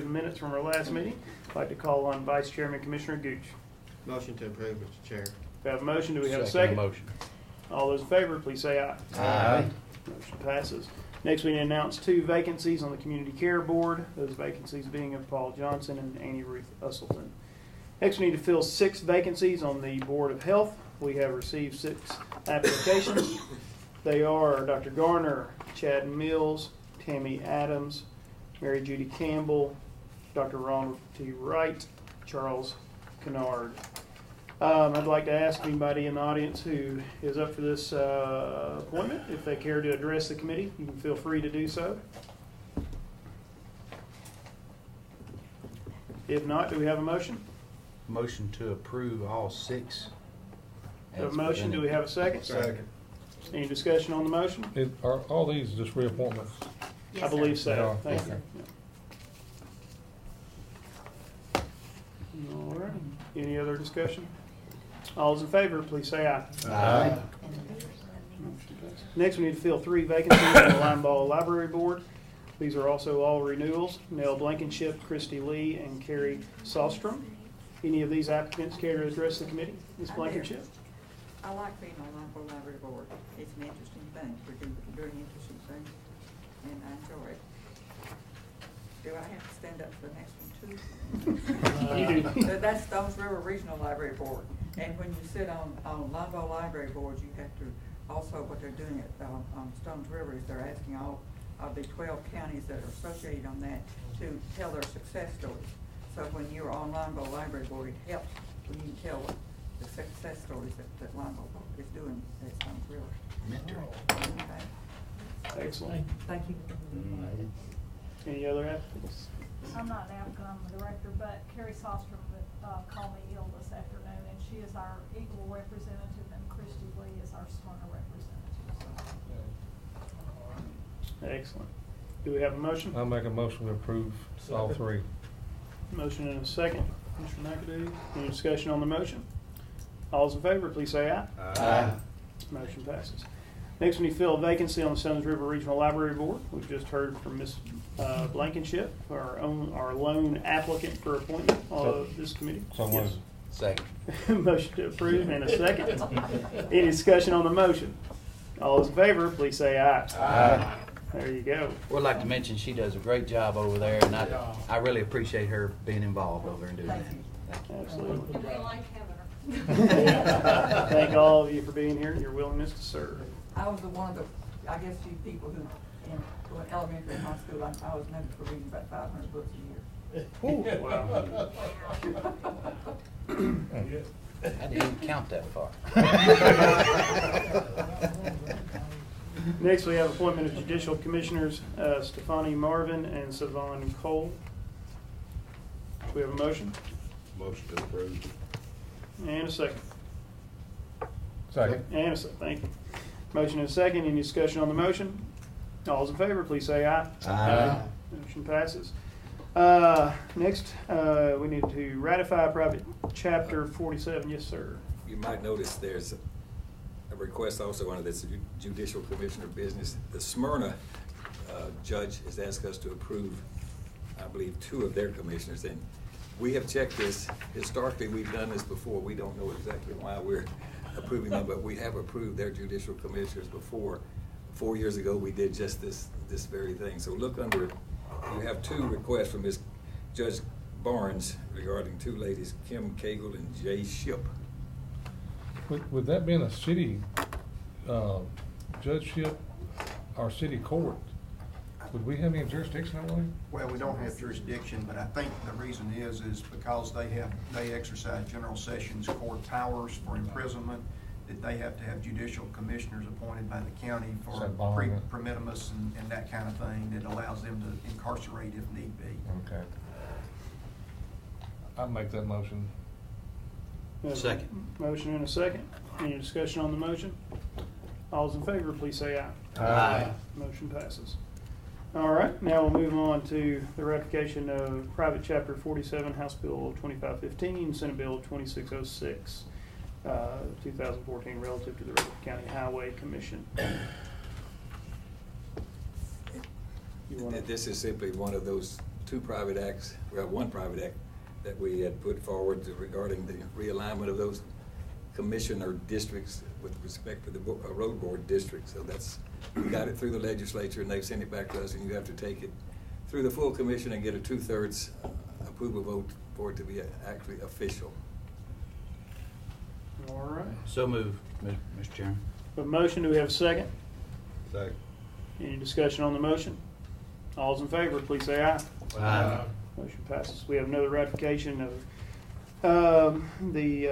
Minutes from our last meeting. I'd like to call on Vice Chairman Commissioner Gooch. Motion to approve, Mr. Chair. We have a motion. Do we have a second? Motion. All those in favor, please say aye. Aye. Motion passes. Next, we announce 2 vacancies on the Community Care Board. Those vacancies being of Paul Johnson and Annie Ruth Usselton. Next, we need to fill 6 vacancies on the Board of Health. We have received 6 applications. They are Dr. Garner, Chad Mills, Tammy Adams, Mary Judy Campbell, Dr. Ronald T. Wright, Charles Kennard. I'd like to ask anybody in the audience who is up for this appointment, if they care to address the committee, you can feel free to do so. If not, do we have a motion? Motion to approve all 6. A motion, do we have a second? Second. Any discussion on the motion? Are all these just reappointments? I believe so. Yeah, Thank okay. you. All right. Any other discussion? All those in favor, please say aye. Aye. Next, we need to fill 3 vacancies on the Limeball Library Board. These are also all renewals. Nell Blankenship, Christy Lee, and Carrie Sostrom. Any of these applicants care to address the committee? Ms. Blankenship? I like being on Limeball Library Board. It's an interesting thing. We're doing interesting things, and I enjoy it. Do I have to stand up for the next one too? You do. That's Stones River Regional Library Board. And when you sit on Limeball Library Board, you have to also, what they're doing at on Stones River is they're asking all of the 12 counties that are associated on that to tell their success stories. So when you're on Limeball Library Board, it helps when you tell the success stories that Limeball is doing at Stones River. Okay. Excellent. Thank you. Any other applicants? I'm not an applicant, I'm the director, but Carrie Sostrom called me ill this afternoon, and she is our Eagle representative, and Christy Lee is our Smyrna representative. Excellent. Do we have a motion? I'll make a motion to approve all 3. Motion and a second. Mr. McAdoo, any discussion on the motion? All those in favor, please say aye. Aye. Motion passes. Next, we need to fill a vacancy on the Stones River Regional Library Board. We've just heard from Ms. Blankenship, our lone applicant for appointment of this committee. So Yes. Second. Motion to approve and a second. Any discussion on the motion? All those in favor, please say aye. Aye. There you go. Would like to mention she does a great job over there, and I really appreciate her being involved over there and doing that. Absolutely. They like having her. Thank all of you for being here and your willingness to serve. I was one of the, I guess, few people who, in elementary and high school, I was noted for reading about 500 books a year. Wow. I didn't even count that far. Next, we have appointment of judicial commissioners, Stefani Marvin and Savon Cole. Do we have a motion? Motion to approve. And a second. Second. And a second, thank you. Motion and a second, any discussion on the motion? All those in favor, please say aye. Aye. Motion passes. Next, we need to ratify private chapter 47. Yes, sir. You might notice there's a request also under this judicial commissioner business. The Smyrna judge has asked us to approve, I believe, 2 of their commissioners. And we have checked this. Historically, we've done this before. We don't know exactly why we're approving them, but we have approved their judicial commissioners before. 4 years ago, we did just this very thing. So look under, you have 2 requests from Ms. Judge Barnes regarding 2 ladies, Kim Cagle and Jay Ship. Would that be in a city judgeship or city court? Would we have any jurisdiction that way? Well, we don't have jurisdiction, but I think the reason is because they exercise general sessions court powers for imprisonment, that they have to have judicial commissioners appointed by the county for pre-permitimus and that kind of thing that allows them to incarcerate if need be. Okay. I'll make that motion. Second. Motion and a second. Any discussion on the motion? All those in favor, please say aye. Aye. Motion passes. All right, now we'll move on to the ratification of Private Chapter 47, House Bill 2515, Senate Bill 2606, 2014, relative to the Rutherford County Highway Commission. This is simply one of those two private acts, well, one private act that we had put forward regarding the realignment of those commissioner districts with respect to the road board district. So we got it through the legislature and they've sent it back to us, and you have to take it through the full commission and get a 2/3 approval vote for it to be actually official. All right. So moved, Mr. Chairman. A motion, do we have a second? Second. Any discussion on the motion? All's in favor, please say aye. Aye. Motion passes. We have another ratification of the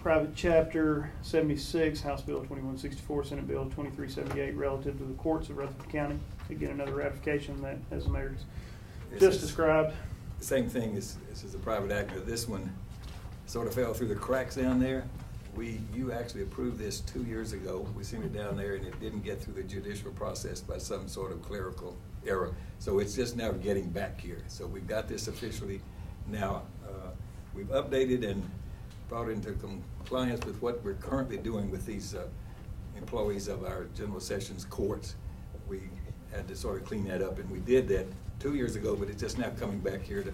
private chapter 76, House Bill 2164, Senate Bill 2378, relative to the courts of Rutherford County. Again, another ratification that, as the mayor just described. Same thing, this is a private act, but this one sort of fell through the cracks down there. You actually approved this 2 years ago. We seen it down there and it didn't get through the judicial process by some sort of clerical error. So it's just now getting back here. So we've got this officially now. We've updated and brought into compliance with what we're currently doing with these employees of our General Sessions courts. We had to sort of clean that up, and we did that 2 years ago, but it's just now coming back here to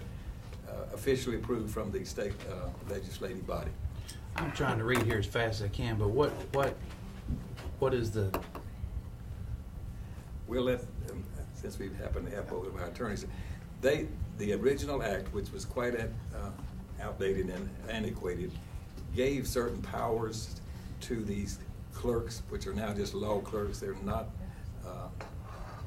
officially approved from the state legislative body. I'm trying to read here as fast as I can, but what is the? We'll let, since we happen to have both of our attorneys, the original act, which was quite outdated and antiquated, gave certain powers to these clerks, which are now just law clerks. They're not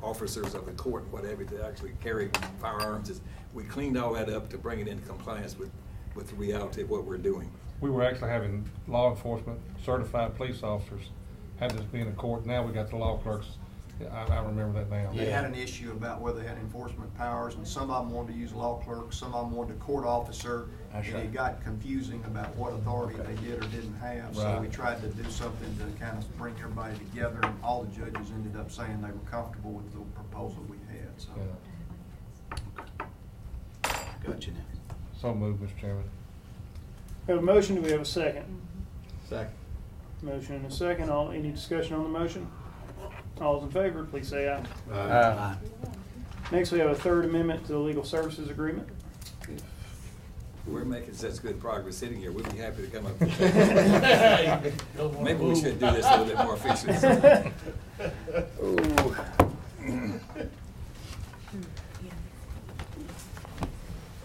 officers of the court, whatever, to actually carry firearms. We cleaned all that up to bring it into compliance with the reality of what we're doing. We were actually having law enforcement, certified police officers, had this be in a court. Now we got the law clerks. I remember that now. They had an issue about whether they had enforcement powers, and some of them wanted to use law clerks, some of them wanted a court officer, That's and right. it got confusing about what authority they did or didn't have. So Right. we tried to do something to kind of bring everybody together, and all the judges ended up saying they were comfortable with the proposal we had, so. Yeah. Gotcha now. So moved, Mr. Chairman. We have a motion, do we have a second? Second. Motion and a second. Any discussion on the motion? All's in favor, please say aye. Aye. Next, we have a third amendment to the legal services agreement. We're making such good progress sitting here. We'd be happy to come up with that. Maybe we should do this a little bit more efficiently.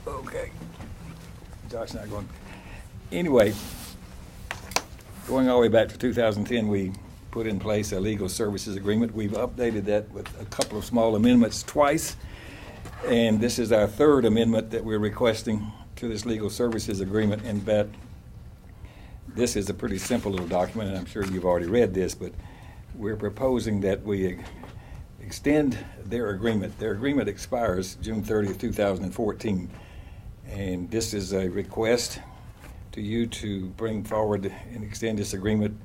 Okay. Josh's not going. Anyway, going all the way back to 2010, we put in place a legal services agreement. We've updated that with a couple of small amendments twice, and this is our third amendment that we're requesting to this legal services agreement, in that this is a pretty simple little document, and I'm sure you've already read this, but we're proposing that we extend their agreement. Their agreement expires June 30th, 2014, and this is a request to you to bring forward and extend this agreement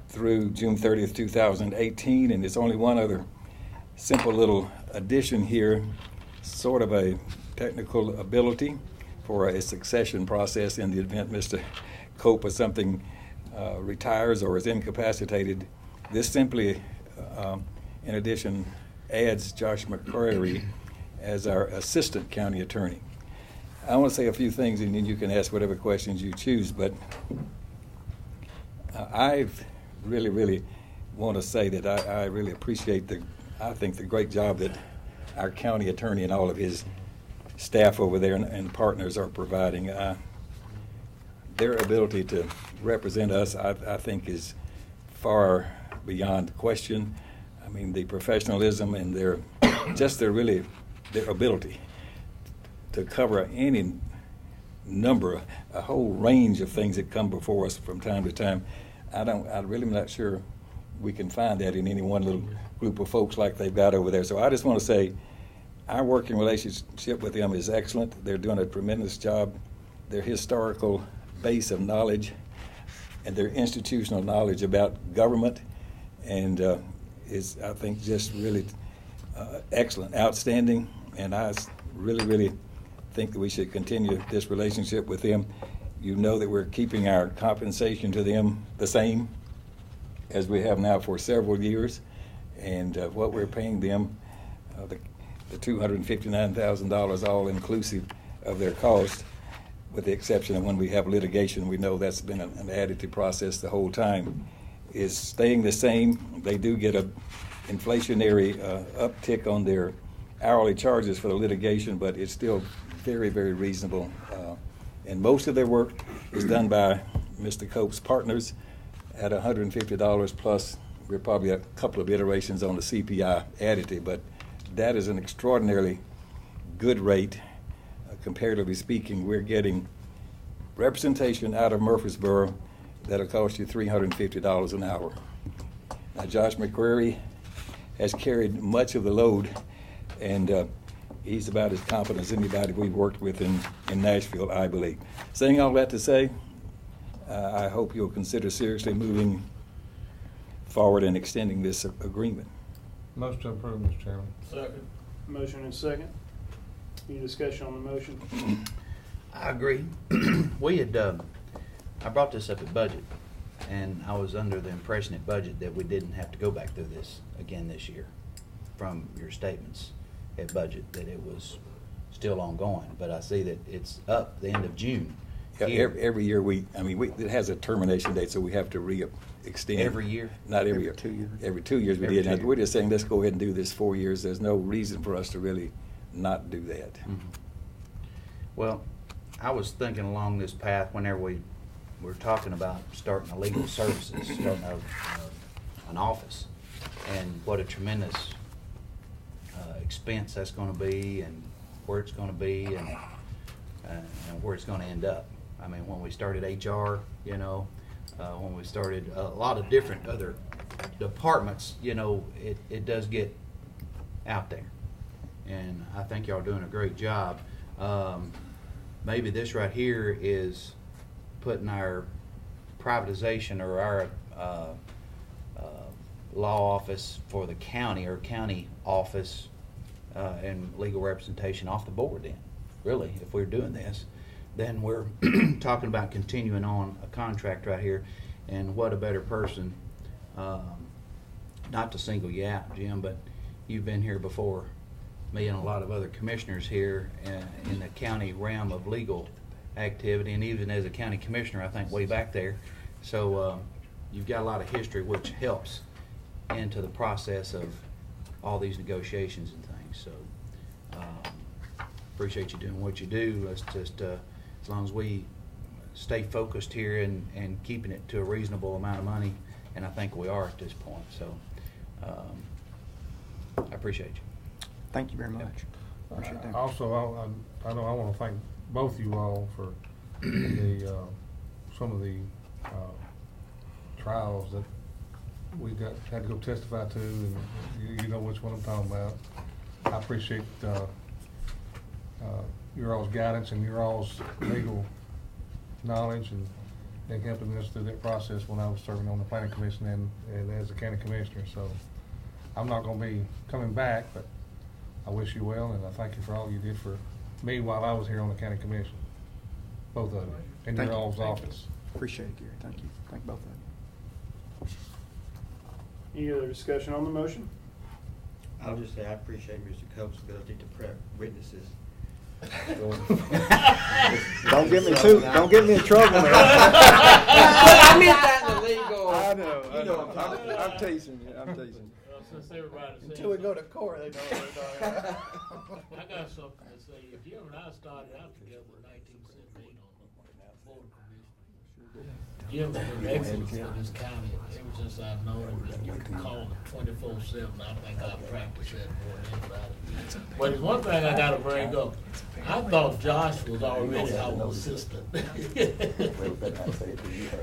through June 30th, 2018, and there's only one other simple little addition here, sort of a technical ability for a succession process in the event Mr. Cope or something retires or is incapacitated. This simply, in addition, adds Josh McCrary as our assistant county attorney. I want to say a few things, and then you can ask whatever questions you choose, but I really want to say that I really appreciate I think the great job that our county attorney and all of his staff over there and partners are providing. Their ability to represent us, I think, is far beyond question. I mean, the professionalism and their ability to cover any number, a whole range of things that come before us from time to time. I'm really not sure we can find that in any one little group of folks like they've got over there. So I just want to say our working relationship with them is excellent. They're doing a tremendous job. Their historical base of knowledge and their institutional knowledge about government and is, I think, just really excellent, outstanding. And I really think that we should continue this relationship with them. You know that we're keeping our compensation to them the same as we have now for several years, and what we're paying them, the the $259,000 all inclusive of their cost, with the exception of when we have litigation. We know that's been an additive process the whole time, is staying the same. They do get a inflationary uptick on their hourly charges for the litigation, but it's still very, very reasonable. And most of their work is done by Mr. Cope's partners at $150 plus. We're probably a couple of iterations on the CPI additive, but that is an extraordinarily good rate. Comparatively speaking, we're getting representation out of Murfreesboro that'll cost you $350 an hour. Now, Josh McCreary has carried much of the load, and he's about as competent as anybody we've worked with in Nashville, I believe. Saying all that to say, I hope you'll consider seriously moving forward and extending this agreement. Motion to approve, Mr. Chairman. Second. Motion and second. Any discussion on the motion? I agree. We had, I brought this up at budget, and I was under the impression at budget that we didn't have to go back through this again this year from your statements at budget, that it was still ongoing. But I see that it's up the end of June. Yeah, Here. every year it has a termination date, so we have to re-extend. Every year? Not every year. 2 years. Every 2 years we Every did. 2 Now, years. we're just saying, let's go ahead and do this 4 years. There's no reason for us to really not do that. Mhm. Well, I was thinking along this path whenever we were talking about starting a legal services, starting an office, and what a tremendous expense that's going to be, and where it's going to be, and where it's going to end up. I mean, when we started HR, you know, when we started a lot of different other departments, you know, it does get out there. And I think y'all are doing a great job. Maybe this right here is putting our privatization or our law office for the county or county office and legal representation off the board then. Really, if we're doing this, then we're talking about continuing on a contract right here. And what a better person, not to single you out, Jim, but you've been here before me and a lot of other commissioners here in the county realm of legal activity, and even as a county commissioner, I think way back there. So you've got a lot of history, which helps into the process of all these negotiations and things. So appreciate you doing what you do. Let's just, as long as we stay focused here and keeping it to a reasonable amount of money, and I think we are at this point. So I appreciate you. Thank you very much. Appreciate that. Also, I know I want to thank both you all for the some of the trials that we had to go testify to, and you know which one I'm talking about. I appreciate your all's guidance and your all's legal knowledge and helping us through that process when I was serving on the planning commission and as a county commissioner. So I'm not going to be coming back, but I wish you well, and I thank you for all you did for me while I was here on the county commission. Both of you, in Thank your you. all's office. Appreciate it, Gary. Thank you. Thank both of you. Any other discussion on the motion? I'll just say I appreciate Mr. Cope's ability to prep witnesses. Don't get me in trouble now. I meant that in the legal. I know. You know what I'm talking about. I'm teasing you. I'm teasing you. Since everybody's Until we go to court, they know what we're talking about. I got something to say. Jim and I started out together in 1978 on the board of commissioners. Jim has been excellent for this county ever since I've known him. And you can call him 24/7. I think I practice that more than anybody. But there's one thing I gotta bring up. I thought Josh was already our assistant. I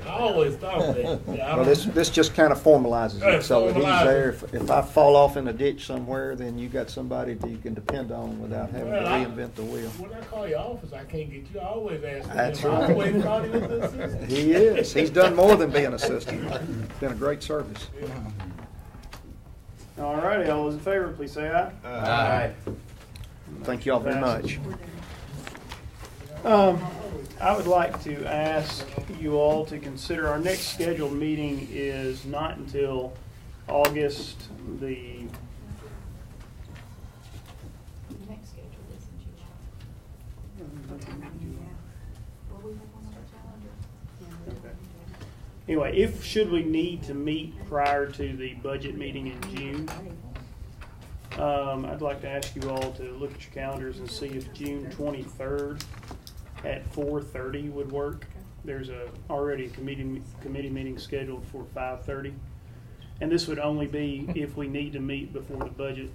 always thought that. I Well, don't- this just kind of formalizes Yeah, it, so that he's formalizes there. it. If I fall off in a ditch somewhere, then you got somebody that you can depend on without having to Well, reinvent the wheel. When I call your office, I can't get you. I always ask him. That's I right. always thought he was the assistant. He is. He's done more than being assistant. Been a great service. All righty, all those in favor, please say aye. Aye. Thank you all very much. I would like to ask you all to consider our next scheduled meeting is not until August the Okay. Anyway, should we need to meet prior to the budget meeting in June, I'd like to ask you all to look at your calendars and see if June 23rd at 4:30 would work. There's already a committee meeting scheduled for 5:30. And this would only be if we need to meet before the budget,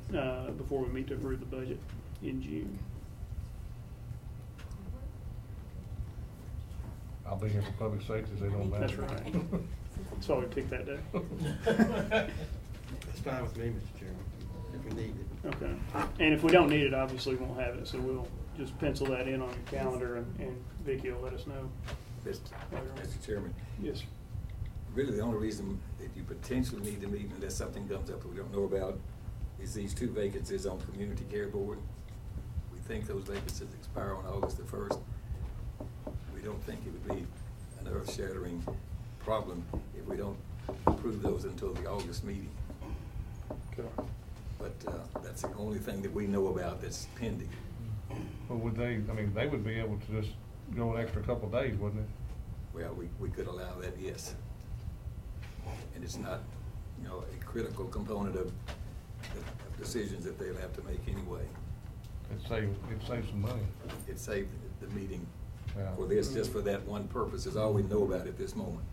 before we meet to approve the budget in June. I'll be here for public safety, so they don't matter. That's right. That's why we picked that day. That's fine with me, Mr. Chairman, if we need it. Okay. And if we don't need it, obviously we won't have it, so we'll just pencil that in on your calendar, and Vicki will let us know. Mr. Chairman, Yes, sir. really the only reason that you potentially need to meet unless something comes up that we don't know about is these 2 vacancies on Community Care Board. We think those vacancies expire on August the 1st. We don't think it would be an earth-shattering problem if we don't approve those until the August meeting. Okay. But that's the only thing that we know about that's pending. Well, would they, I mean, they would be able to just go an extra couple of days, wouldn't it? Well, we could allow that, yes. And it's not, a critical component of decisions that they'll have to make anyway. It'd save some money. It saved the meeting Yeah. for this, just for that one purpose, is all we know about at this moment.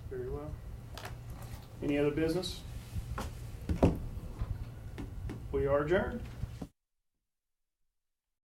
Very well. Any other business? We are adjourned.